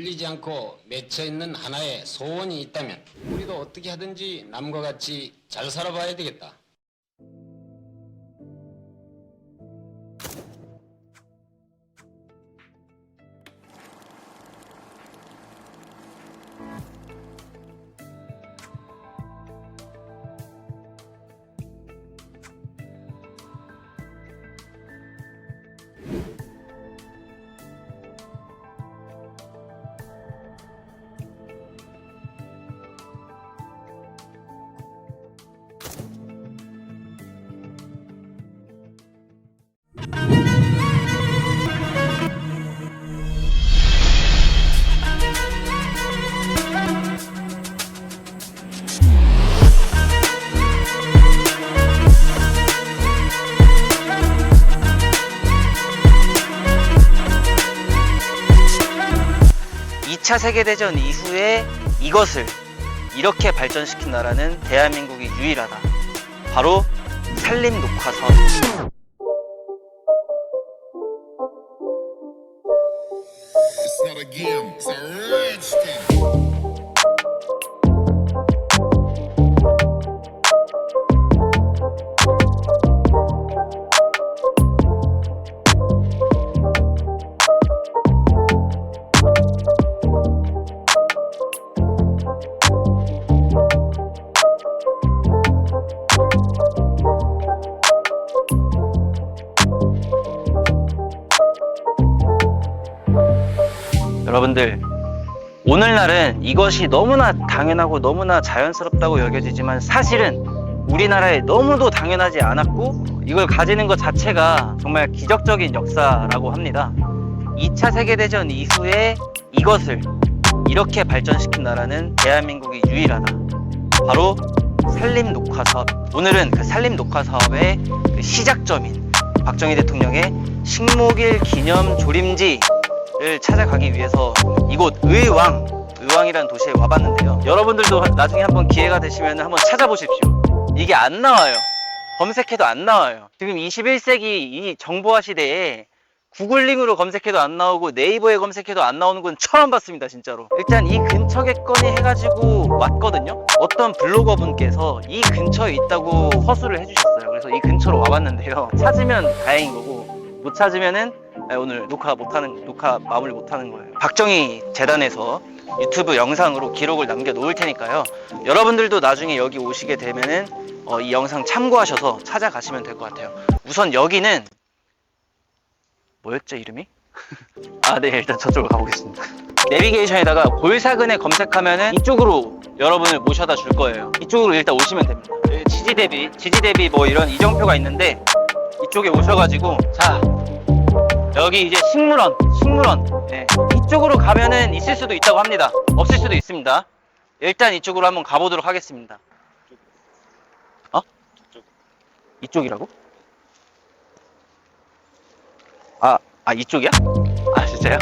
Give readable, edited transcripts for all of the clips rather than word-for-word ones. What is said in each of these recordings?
틀리지 않고 맺혀 있는 하나의 소원이 있다면 우리도 어떻게 하든지 남과 같이 잘 살아봐야 되겠다. 이 차 세계대전 이후에 이것을 이렇게 발전시킨 나라는 대한민국이 유일하다. 바로 산림녹화 사업. It's not a game, it's a rich thing. 여러분들, 오늘날은 이것이 너무나 당연하고 너무나 자연스럽다고 여겨지지만 사실은 우리나라에 너무도 당연하지 않았고 이걸 가지는 것 자체가 정말 기적적인 역사라고 합니다. 2차 세계대전 이후에 이것을 이렇게 발전시킨 나라는 대한민국이 유일하다. 바로 산림녹화 사업. 오늘은 그 산림녹화 사업의 그 시작점인 박정희 대통령의 식목일 기념 조림지를 찾아가기 위해서 이곳 의왕이라는 도시에 와봤는데요. 여러분들도 나중에 한번 기회가 되시면 한번 찾아보십시오. 이게 안 나와요. 검색해도 안 나와요. 지금 21세기 이 정보화 시대에 구글링으로 검색해도 안 나오고 네이버에 검색해도 안 나오는 건 처음 봤습니다, 진짜로. 일단 이 근처겠거니 해가지고 왔거든요. 어떤 블로거 분께서 이 근처에 있다고 허술을 해주셨어요. 그래서 이 근처로 와봤는데요. 찾으면 다행인 거고 못 찾으면은 오늘 녹화 마무리 못하는 거예요. 박정희 재단에서 유튜브 영상으로 기록을 남겨 놓을 테니까요. 여러분들도 나중에 여기 오시게 되면은 이 영상 참고하셔서 찾아가시면 될 것 같아요. 우선 여기는 뭐였죠, 이름이? 네, 일단 저쪽으로 가보겠습니다. 내비게이션에다가 골사근에 검색하면은 이쪽으로 여러분을 모셔다 줄 거예요. 이쪽으로 일단 오시면 됩니다. 지지대비 뭐 이런 이정표가 있는데 이쪽에 오셔가지고, 자, 여기 이제 식물원. 네. 이쪽으로 가면은 있을 수도 있다고 합니다. 없을 수도 있습니다. 일단 이쪽으로 한번 가보도록 하겠습니다. 이쪽이라고? 이쪽이야? 진짜요?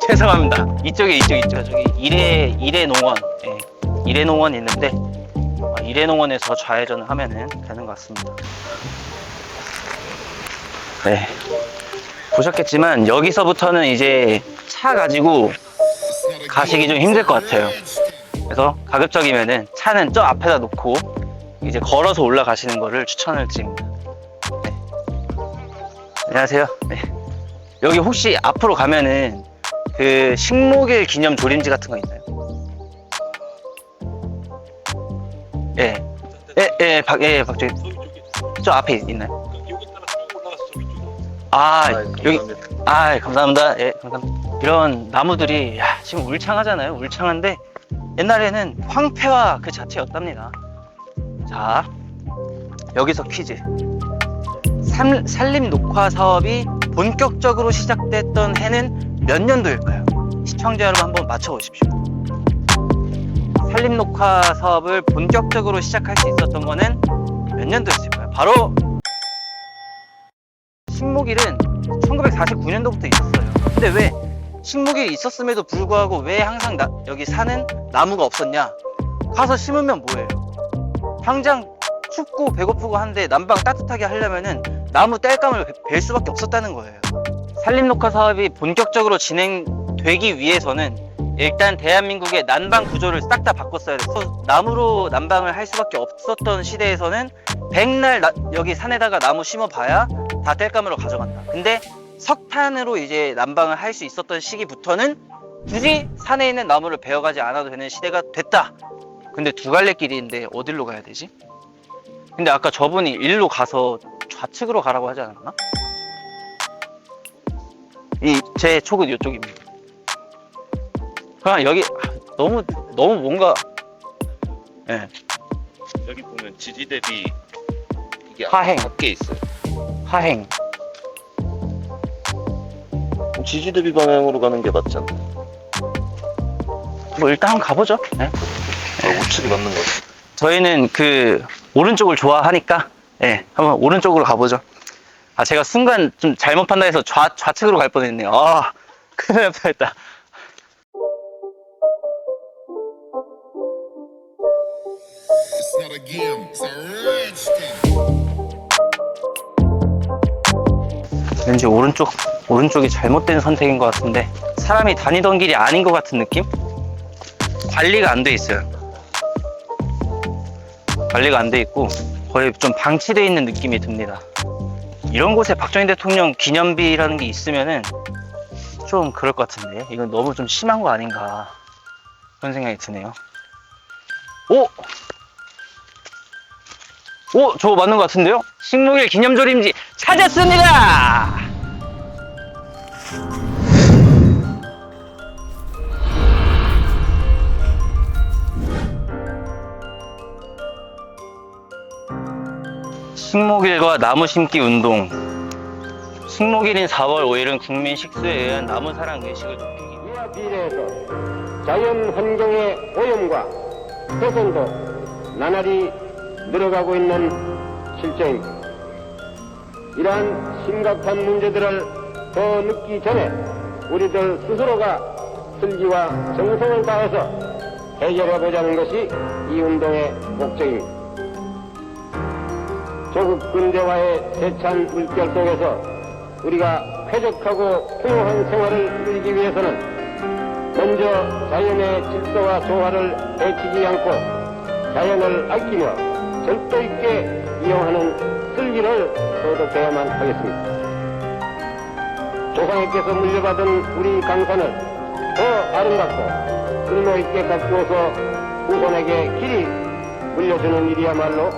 죄송합니다. 이쪽. 저기 이래농원. 예. 이래농원 있는데, 이래농원에서 좌회전을 하면은 되는 것 같습니다. 네. 보셨겠지만, 여기서부터는 이제 차 가지고 가시기 좀 힘들 것 같아요. 그래서 가급적이면은 차는 저 앞에다 놓고 이제 걸어서 올라가시는 거를 추천을 드립니다. 네. 안녕하세요. 네. 여기 혹시 앞으로 가면은 그 식목일 기념 조림지 같은 거 있나요? 박정희. 저 앞에 있나요? 여기. 감사합니다. 예, 감사합니다. 이런 나무들이 지금 울창하잖아요. 울창한데 옛날에는 황폐화 그 자체였답니다. 자, 여기서 퀴즈. 산림녹화 사업이 본격적으로 시작됐던 해는 몇 년도일까요? 시청자 여러분 한번 맞춰보십시오. 산림녹화 사업을 본격적으로 시작할 수 있었던 거는 몇 년도였을까요? 바로 식목일은 1949년도부터 있었어요. 근데 왜 식목일이 있었음에도 불구하고 왜 항상 여기 사는 나무가 없었냐? 가서 심으면 뭐예요? 당장 춥고 배고프고 한데 난방 따뜻하게 하려면은 나무 땔감을 벨 수밖에 없었다는 거예요. 산림녹화 사업이 본격적으로 진행될 되기 위해서는 일단 대한민국의 난방 구조를 싹 다 바꿨어야 됐어. 나무로 난방을 할 수밖에 없었던 시대에서는 백날 여기 산에다가 나무 심어봐야 다 땔감으로 가져간다. 근데 석탄으로 이제 난방을 할 수 있었던 시기부터는 굳이 산에 있는 나무를 베어가지 않아도 되는 시대가 됐다. 근데 두 갈래 길인데 어디로 가야 되지? 근데 아까 저분이 일로 가서 좌측으로 가라고 하지 않았나? 제 촉은 이쪽입니다. 그냥 여기 너무 뭔가 예. 여기 보면 지지 대비 이게 하행. 밖에 있어요. 하행. 지지 대비 방향으로 가는 게 맞지 않나? 뭐 일단 한번 가보죠. 예. 우측이 맞는 거 같아. 저희는 그 오른쪽을 좋아하니까 예, 한번 오른쪽으로 가보죠. 아, 제가 순간 좀 잘못 판단해서 좌측으로 갈 뻔했네요. 아, 큰일 날 뻔했다. It's not a game, it's a rich thing. 왠지 오른쪽이 잘못된 선택인 것 같은데 사람이 다니던 길이 아닌 것 같은 느낌? 관리가 안 돼 있어요. 관리가 안 돼 있고 거의 좀 방치되어 있는 느낌이 듭니다. 이런 곳에 박정희 대통령 기념비라는 게 있으면은 좀 그럴 것 같은데 이건 너무 좀 심한 거 아닌가 그런 생각이 드네요. 오! 저거 맞는 것 같은데요? 식목일 기념조림지 찾았습니다! 식목일과 나무 심기 운동. 식목일인 4월 5일은 국민 식수에 의한 나무 사랑 의식을 높이기 위해 이와 비례해서 자연 환경의 오염과 훼손도 나날이 늘어가고 있는 실정입니다. 이러한 심각한 문제들을 더 늦기 전에 우리들 스스로가 슬기와 정성을 다해서 해결해보자는 것이 이 운동의 목적입니다. 조국 근대화의 세찬 물결 속에서 우리가 쾌적하고 풍요한 생활을 누리기 위해서는 먼저 자연의 질서와 조화를 해치지 않고 자연을 아끼며 절도 있게 이용하는 슬기를 소독해야만 하겠습니다. 조상님께서 물려받은 우리 강산을 더 아름답고 쓸모 있게 가꾸어서 후손에게 길이 물려주는 일이야말로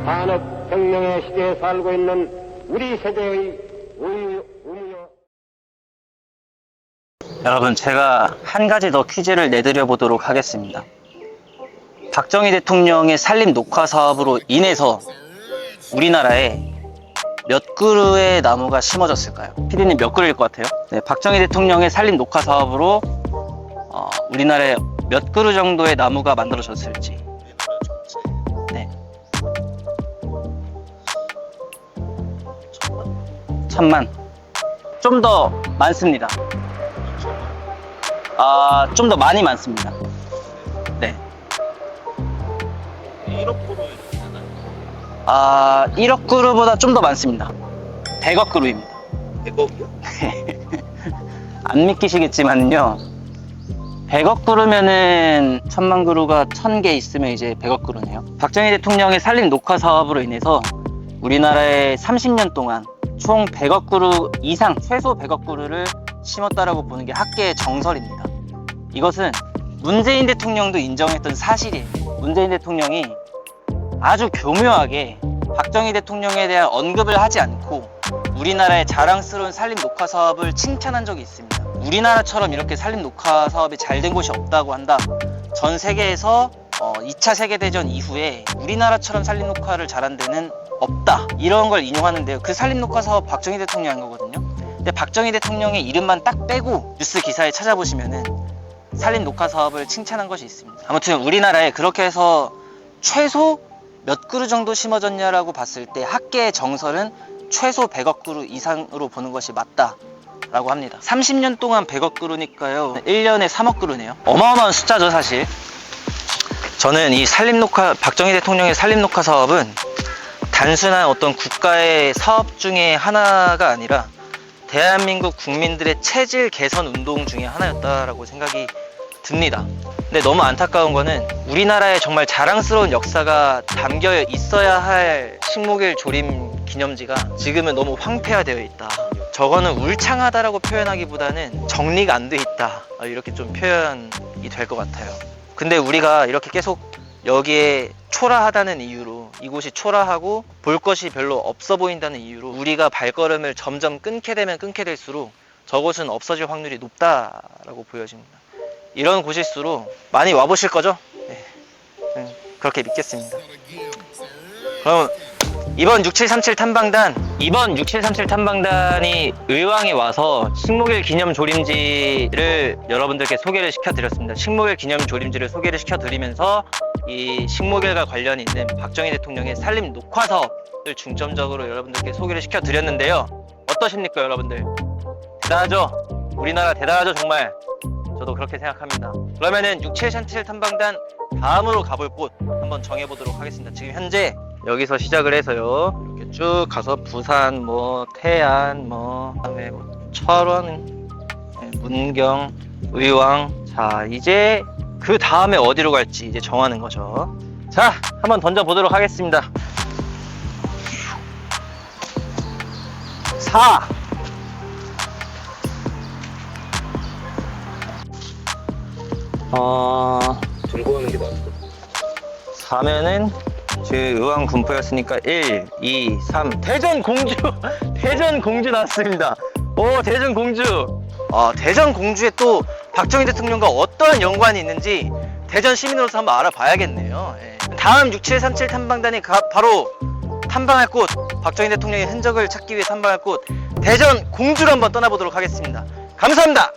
산업혁명의 시대에 살고 있는 우리 세대의 의무요. 여러분, 제가 한 가지 더 퀴즈를 내드려 보도록 하겠습니다. 박정희 대통령의 산림 녹화 사업으로 인해서 우리나라에 몇 그루의 나무가 심어졌을까요? 피디님 몇 그루일 것 같아요? 네, 박정희 대통령의 산림 녹화 사업으로 우리나라에 몇 그루 정도의 나무가 만들어졌을지. 네. 1000만. 좀 더 많습니다. 좀 더 많이 많습니다. 네. 1억 그루 1억 그루보다 좀 더 많습니다. 100억 그루입니다. 100억이요? 안 믿기시겠지만요. 100억 그루면은 1000만 그루가 1000개 있으면 이제 100억 그루네요. 박정희 대통령의 산림 녹화 사업으로 인해서 우리나라에 30년 동안 총 100억 그루 이상, 최소 100억 그루를 심었다라고 보는 게 학계의 정설입니다. 이것은 문재인 대통령도 인정했던 사실이에요. 문재인 대통령이 아주 교묘하게 박정희 대통령에 대한 언급을 하지 않고 우리나라의 자랑스러운 산림 녹화 사업을 칭찬한 적이 있습니다. 우리나라처럼 이렇게 산림 녹화 사업이 잘 된 곳이 없다고 한다. 전 세계에서 2차 세계대전 이후에 우리나라처럼 산림 녹화를 잘한 데는 없다. 이런 걸 인용하는데요. 그 산림 녹화 사업 박정희 대통령이 한 거거든요. 근데 박정희 대통령의 이름만 딱 빼고 뉴스 기사에 찾아보시면은 산림 녹화 사업을 칭찬한 것이 있습니다. 아무튼 우리나라에 그렇게 해서 최소 몇 그루 정도 심어졌냐라고 봤을 때 학계의 정설은 최소 100억 그루 이상으로 보는 것이 맞다라고 합니다. 30년 동안 100억 그루니까요. 1년에 3억 그루네요. 어마어마한 숫자죠, 사실. 저는 이 박정희 대통령의 산림 녹화 사업은 단순한 어떤 국가의 사업 중에 하나가 아니라 대한민국 국민들의 체질 개선 운동 중에 하나였다라고 생각이 듭니다. 근데 너무 안타까운 거는 우리나라에 정말 자랑스러운 역사가 담겨 있어야 할 식목일 조림 기념지가 지금은 너무 황폐화되어 있다. 저거는 울창하다라고 표현하기보다는 정리가 안 돼 있다, 이렇게 좀 표현이 될 것 같아요. 근데 우리가 이렇게 계속 여기에 초라하다는 이유로, 이곳이 초라하고 볼 것이 별로 없어 보인다는 이유로 우리가 발걸음을 점점 끊게 되면 끊게 될수록 저곳은 없어질 확률이 높다라고 보여집니다. 이런 곳일수록 많이 와보실 거죠? 네. 그렇게 믿겠습니다. 그럼 이번 6737 탐방단이 의왕에 와서 식목일 기념 조림지를 여러분들께 소개를 시켜드렸습니다. 식목일 기념 조림지를 소개를 시켜드리면서 이 식목일과 관련이 있는 박정희 대통령의 산림 녹화사업을 중점적으로 여러분들께 소개를 시켜드렸는데요. 어떠십니까, 여러분들? 대단하죠? 우리나라 대단하죠, 정말. 저도 그렇게 생각합니다. 그러면은 6737 탐방단 다음으로 가볼 곳 한번 정해보도록 하겠습니다. 지금 현재 여기서 시작을 해서요, 이렇게 쭉 가서 부산, 태안, 그다음에 철원, 문경, 의왕. 자, 이제 그 다음에 어디로 갈지 이제 정하는 거죠. 자, 한번 던져보도록 하겠습니다. 4. 들고 가는 게 나을 것 같아. 4면은 그 의왕 군포였으니까 1, 2, 3 대전 공주 대전 공주 나왔습니다. 오, 대전 공주. 대전 공주에 또 박정희 대통령과 어떠한 연관이 있는지 대전 시민으로서 한번 알아봐야겠네요. 예. 다음 6737 탐방단이 바로 탐방할 곳, 박정희 대통령의 흔적을 찾기 위해 탐방할 곳 대전 공주로 한번 떠나보도록 하겠습니다. 감사합니다.